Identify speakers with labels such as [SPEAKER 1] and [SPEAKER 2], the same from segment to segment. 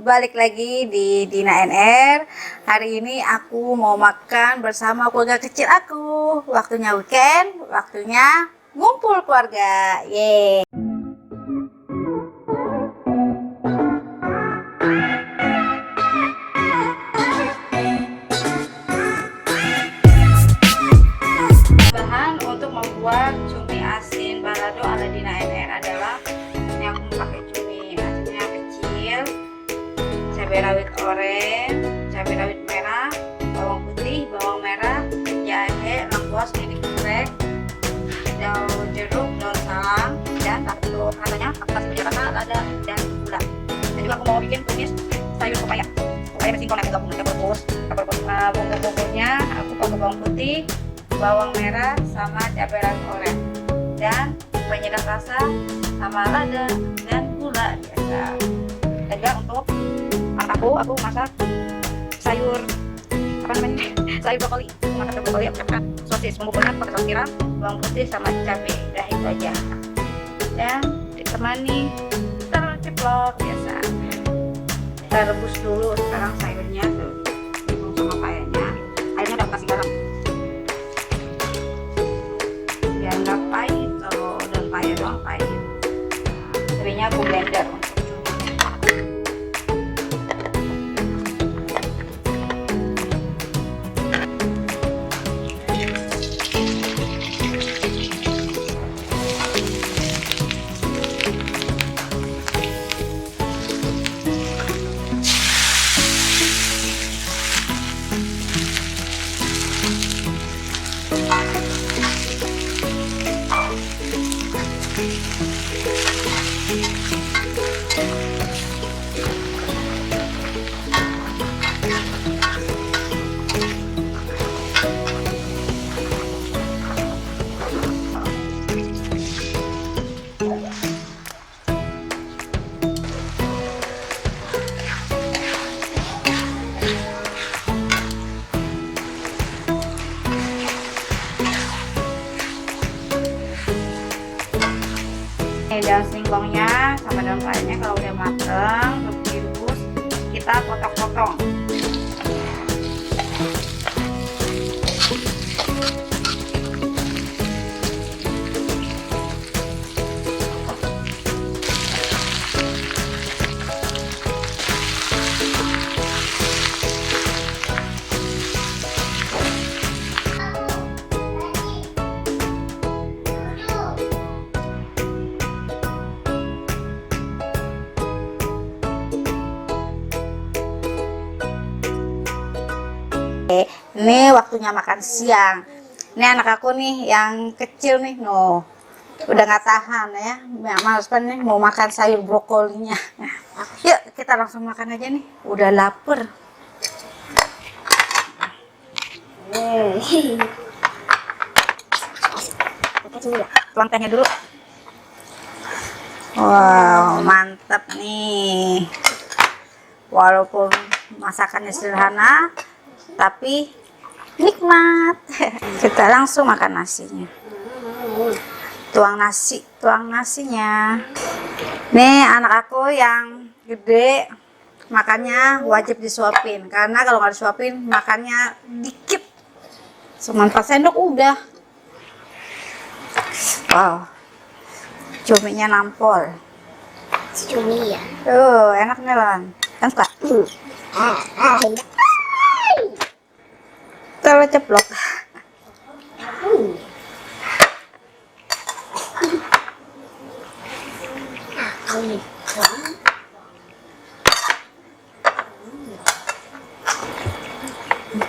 [SPEAKER 1] balik lagi di Dina NR. Hari ini aku mau makan bersama keluarga kecil aku. Waktunya weekend, waktunya ngumpul keluarga. Yeay. Bahan untuk membuat cumi asin balado ala Dina NR adalah ini aku pakai cumi asinnya kecil, cabai rawit oranye, cabai rawit merah, bawang putih, bawang merah, jahe, lengkuas, ini digeprek, daun jeruk, daun salam, dan untuk rasanya atas punya rasa lada dan gula. Dan juga aku mau bikin tumis sayur pepaya bersingkong yang gabung rebus. Bumbu-bumbunya aku pakai bawang putih, bawang merah, sama cabai rawit oranye, dan penyedap rasa sama lada dan gula biasa. Dan juga untuk aku masak sayur apa namanya sayur brokoli. Aku masak brokoli, aku masak sosis, bumbunya pakai saus tiram, bawang putih sama cabai, udah itu aja. Dan ditemani telur ceplok biasa. Kita rebus dulu sekarang sayurnya tuh sama payanya. Airnya udah kasih garam biar nggak pahit. Kalau daun paya doang pahit. Cabainya aku blender. Daun singkongnya sama daun payanya kalau udah mateng terus direbus, kita potong-potong. Ini waktunya makan siang. Ini anak aku nih yang kecil nih, no, udah nggak tahan ya, males banget nih mau makan sayur brokolinya. Yuk kita langsung makan aja nih, udah lapar. Tuang tehnya dulu. Wow, mantap nih. Walaupun masakannya sederhana, tapi nikmat. Kita langsung makan nasinya. Tuang nasinya. Nih anak aku yang gede makannya wajib disuapin, karena kalau nggak disuapin makannya dikit, cuma 4 sendok udah. Wow, cuminya nampol.
[SPEAKER 2] Cumi ya.
[SPEAKER 1] Enak nih Lan, kan suka. Telur ceplok.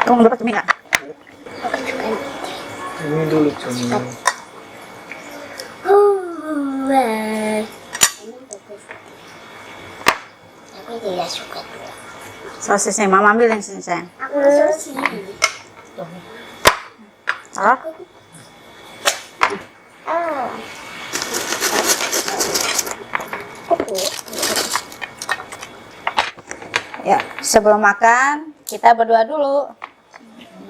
[SPEAKER 1] Kamu dapat cumi nggak?
[SPEAKER 3] Ini dulu cumi.
[SPEAKER 2] Aku tidak suka.
[SPEAKER 1] Sosisnya mama ambil yang sini sayang.
[SPEAKER 2] Aku sosis.
[SPEAKER 1] Oh. Ya, sebelum makan kita berdoa dulu.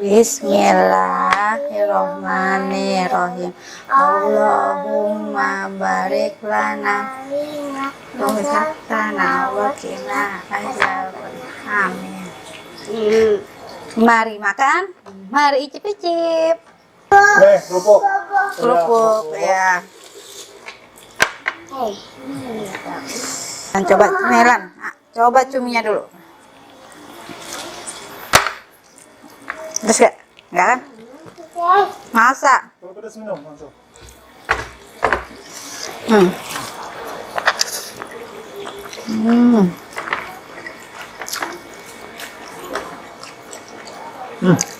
[SPEAKER 1] Bismillahirrohmanirrohim. Allahumma barik lana wa sakinah, Faizal. Amin. Mari makan, mari icip-icip.
[SPEAKER 3] Kerupuk.
[SPEAKER 1] Kerupuk ya.
[SPEAKER 2] Hei, ini bagus.
[SPEAKER 1] Dan coba Melan, coba cuminya dulu. Terus gak? Enggak kan? Masa?
[SPEAKER 3] Kalau pedas minum langsung.
[SPEAKER 1] Hmm. Hmm.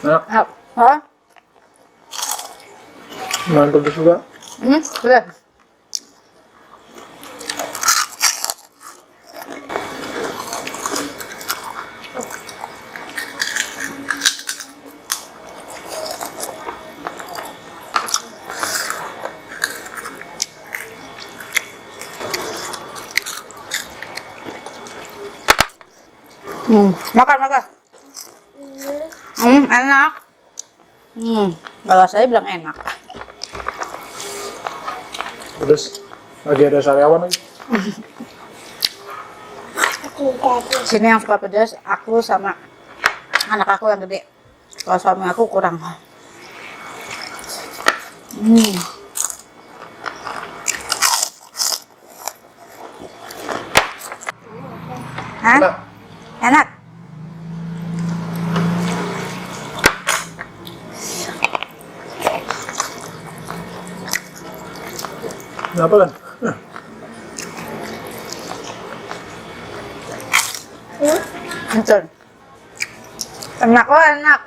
[SPEAKER 3] Enak.
[SPEAKER 1] Hah?
[SPEAKER 3] Jangan pedas juga.
[SPEAKER 1] Udah. Makan, makan. Enak. Kalau saya bilang enak.
[SPEAKER 3] Pedas. Lagi ada sariawan lagi.
[SPEAKER 1] Sini yang suka pedas, aku sama anak aku yang gede. Kalau suami aku kurang. Hah?
[SPEAKER 3] Enak.
[SPEAKER 1] Enak.
[SPEAKER 3] Kenapa kan?
[SPEAKER 1] Betul. Enak, oh enak.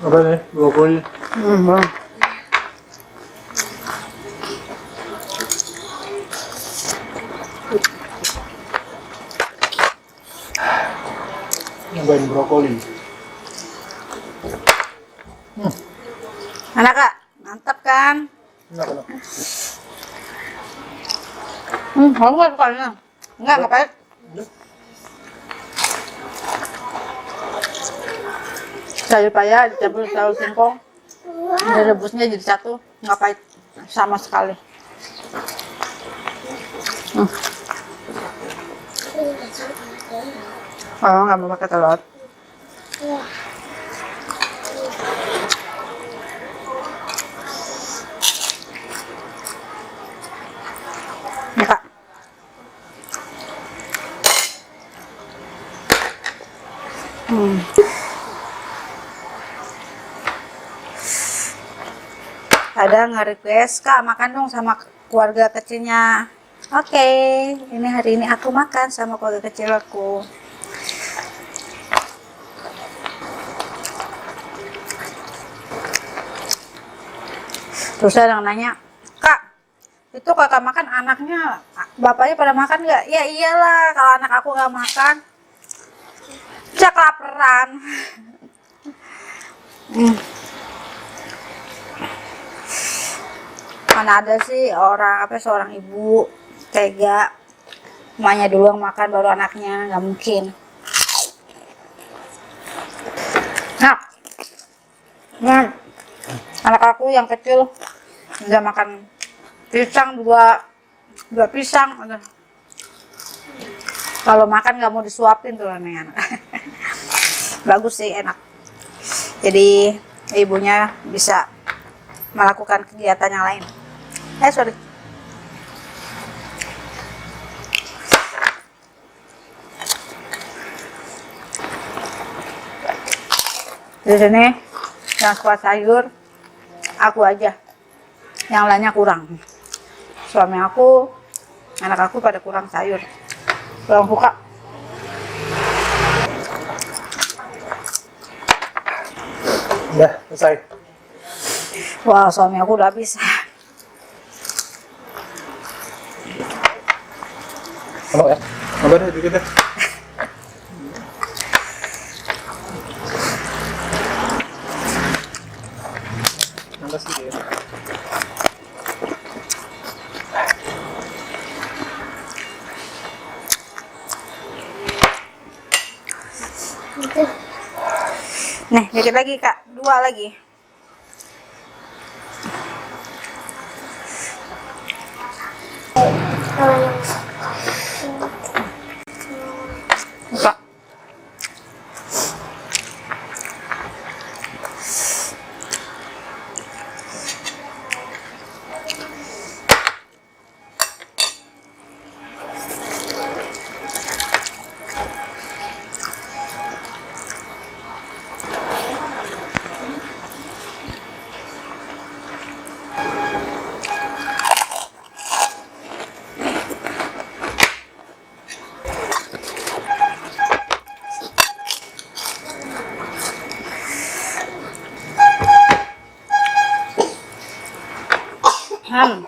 [SPEAKER 3] Apa nih? Brokoli.
[SPEAKER 1] Belum.
[SPEAKER 3] Nyobain brokoli.
[SPEAKER 1] Enak kak, mantap kan?
[SPEAKER 3] Enak, enak.
[SPEAKER 1] Kamu nggak suka ini? Enggak, nggak pahit. Sayur paya dicampur sayur singkong, direbusnya jadi satu, nggak pahit sama sekali. Oh, nggak mau pakai telur. Ini kak. Ada nge-request, kak makan dong sama keluarga kecilnya. Oke, ini hari ini aku makan sama keluarga kecil aku. Terus ada yang nanya, kak, itu kakak makan anaknya, bapaknya pada makan nggak? Ya iyalah, kalau anak aku nggak makan, cak laparan. Mana ada sih orang seorang ibu tega emaknya dulu yang makan baru anaknya, nggak mungkin. Nah, anak aku yang kecil udah makan pisang dua pisang. Kalau makan nggak mau disuapin tuh nih anak. Bagus sih, enak. Jadi ibunya bisa melakukan kegiatan yang lain. Sorry. Di sini yang suka sayur aku aja, yang lainnya kurang. Suami aku, anak aku pada kurang sayur, kurang suka.
[SPEAKER 3] Udah, selesai.
[SPEAKER 1] Wah, suami aku udah habis.
[SPEAKER 3] Kalau ya, apa deh dikit deh. Makasih ya. Nih, dikit lagi kak, 2 lagi. Buka.
[SPEAKER 1] Hmm.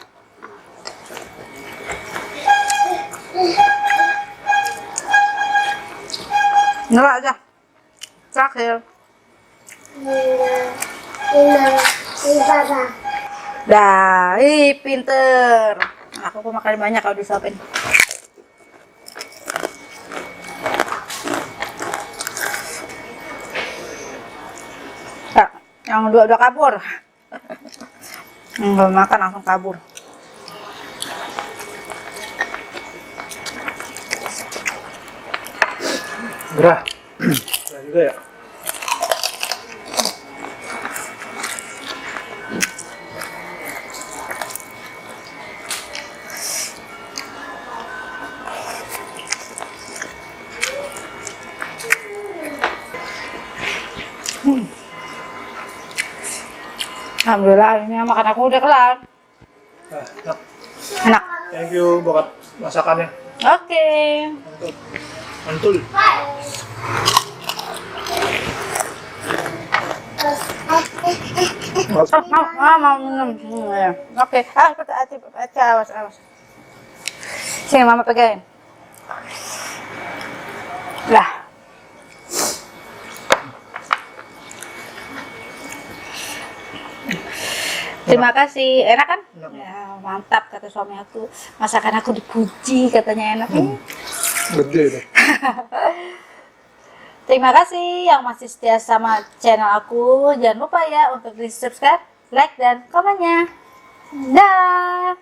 [SPEAKER 1] Nggak aja. Terakhir. Dah, pinter. Aku kok makan banyak kalau disuapin. Nah, yang dua kabur. Belum makan langsung kabur.
[SPEAKER 3] Gerah. Gerah juga ya.
[SPEAKER 1] Alhamdulillah, ini makan aku udah kelar.
[SPEAKER 3] Nah, enak.
[SPEAKER 1] Enak.
[SPEAKER 3] Thank you buat masakannya.
[SPEAKER 1] Oke.
[SPEAKER 3] Mantap. Mantul.
[SPEAKER 1] Mau minum. Ya. Oke. Awas. Sini mama pegangin. Lah. Terima kasih. Enak kan?
[SPEAKER 3] Enak.
[SPEAKER 1] Ya, mantap kata suami aku. Masakan aku dipuji katanya enak.
[SPEAKER 3] Gede deh.
[SPEAKER 1] Terima kasih yang masih setia sama channel aku. Jangan lupa ya untuk di subscribe, like, dan komennya. Dah.